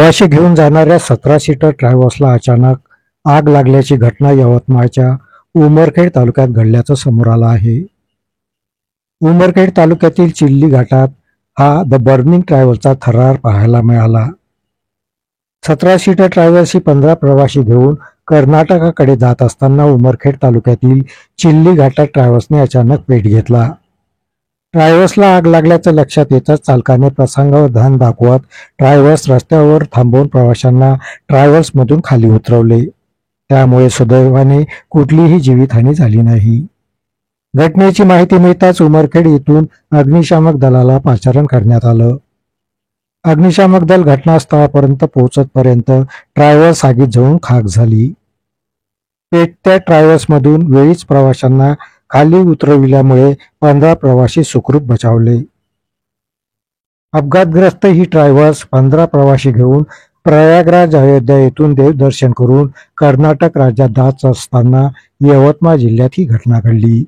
प्रवासी घेऊन जाणाऱ्या 17 सीटर ट्रॅव्हल्सला अचानक आग लागल्याची घटना यवतमाळच्या उमरखेड तालुक्यात घडल्याचं समोर आलं आहे. उमरखेड तालुक्यातील चिल्ली घाटात हा द बर्निंग ट्रॅव्हल्सचा थरार पाहायला मिळाला. 17 सीटर ट्रॅव्हल्स ही 15 प्रवासी घेऊन कर्नाटकाकडे जात असताना उमरखेड तालुक्यातील चिल्ली घाटात ट्रॅव्हल्सने अचानक पेट घेतला. ट्रॅव्हल्सला आग लागल्याचं लक्षात येताच चालकाने प्रसंगावधान दाखवत ट्रॅव्हल्स रस्त्यावर थांबवून प्रवाशांना ट्रॅव्हल्समधून खाली उतरवले. त्यामुळे सुदैवाने कुठलीही जीवितहानी झाली नाही. घटनेची माहिती मिळताच उमरखेड येथून अग्निशामक दलाला पाचारण करण्यात आलं. अग्निशामक दल घटनास्थळापर्यंत पोहोचतपर्यंत ट्रॅव्हल्स आगीत जळून खाक झाली. पेटत्या ट्रॅव्हल्समधून वेळीच प्रवाशांना खाली उतरविल्यामुळे 15 प्रवासी सुखरूप बचावले. अपघातग्रस्त ही ट्रॅव्हल्स 15 प्रवासी घेऊन प्रयागराज अयोध्या येथून देवदर्शन करून कर्नाटक राज्यात जात असताना यवतमाळ जिल्ह्यात ही घटना घडली.